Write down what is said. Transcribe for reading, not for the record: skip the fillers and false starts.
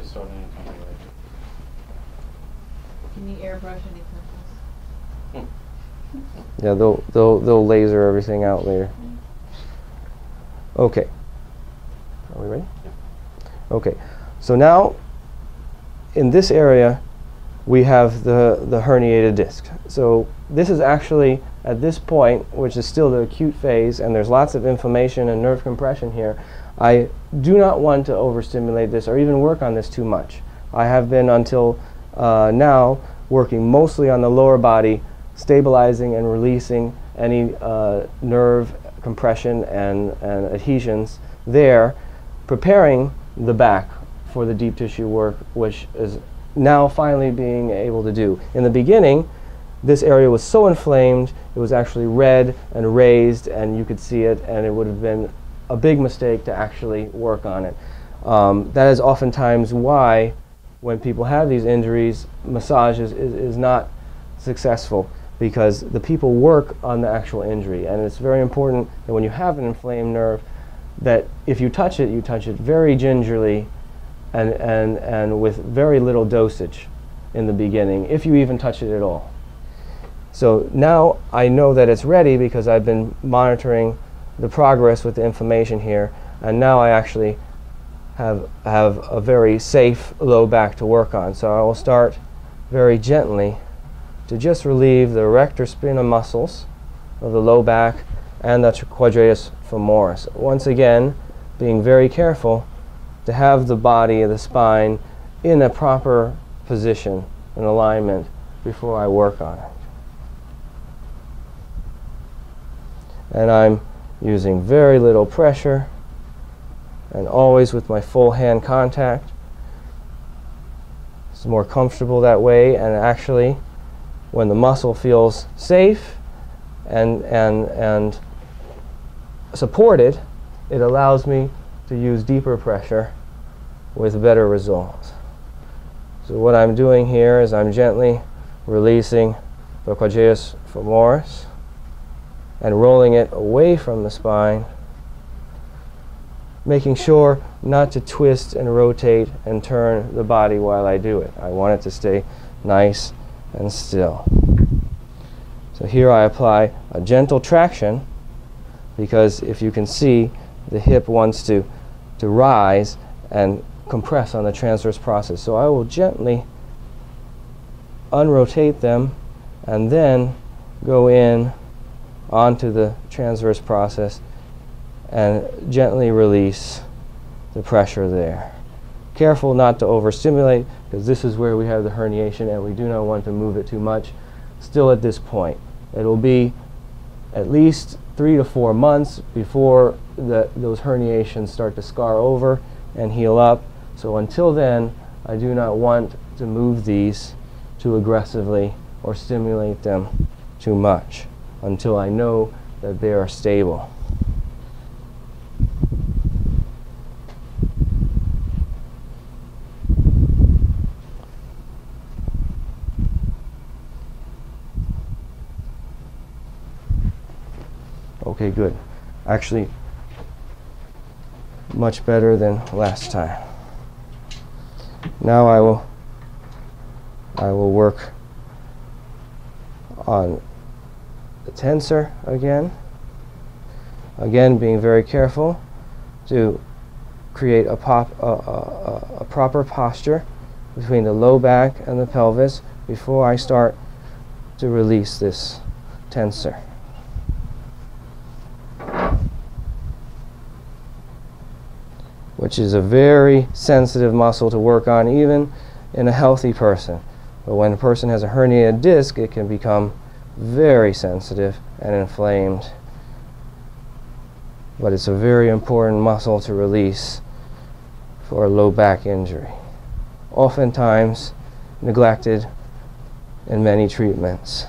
start anytime you're ready. Can you airbrush any pimples? Yeah, they'll laser everything out later. Okay. Are we ready? Yeah. Okay. So now, in this area, we have the herniated disc. So this is actually, at this point, which is still the acute phase, and there's lots of inflammation and nerve compression here, I do not want to overstimulate this or even work on this too much. I have been, until now, working mostly on the lower body, stabilizing and releasing any nerve compression and adhesions there, preparing the back for the deep tissue work, which is now finally being able to do. In the beginning, this area was so inflamed, it was actually red and raised, and you could see it, and it would have been a big mistake to actually work on it. That is oftentimes why, when people have these injuries, massage is not successful, because the people work on the actual injury. And it's very important that when you have an inflamed nerve, that if you touch it very gingerly and with very little dosage in the beginning, if you even touch it at all. So now I know that it's ready because I've been monitoring the progress with the inflammation here, and now I actually have a very safe low back to work on. So I will start very gently to just relieve the erector spina muscles of the low back and the quadratus femoris. Once again, being very careful to have the body of the spine in a proper position and alignment before I work on it. And I'm using very little pressure and always with my full hand contact. It's more comfortable that way, and actually when the muscle feels safe and supported, it allows me to use deeper pressure with better results. So what I'm doing here is I'm gently releasing the quadratus femoris and rolling it away from the spine, making sure not to twist and rotate and turn the body while I do it. I want it to stay nice and still. So here I apply a gentle traction, because if you can see, the hip wants to rise and compress on the transverse process. So I will gently unrotate them and then go in onto the transverse process and gently release the pressure there. Careful not to overstimulate, because this is where we have the herniation and we do not want to move it too much. Still at this point, it'll be at least 3 to 4 months before those herniations start to scar over and heal up. So until then, I do not want to move these too aggressively or stimulate them too much until I know that they are stable. Okay, good. Actually, much better than last time. Now I will work on the tensor again. Again, being very careful to create a proper posture between the low back and the pelvis before I start to release this tensor. Which is a very sensitive muscle to work on even in a healthy person. But when a person has a herniated disc, it can become very sensitive and inflamed. But it's a very important muscle to release for a low back injury, oftentimes neglected in many treatments.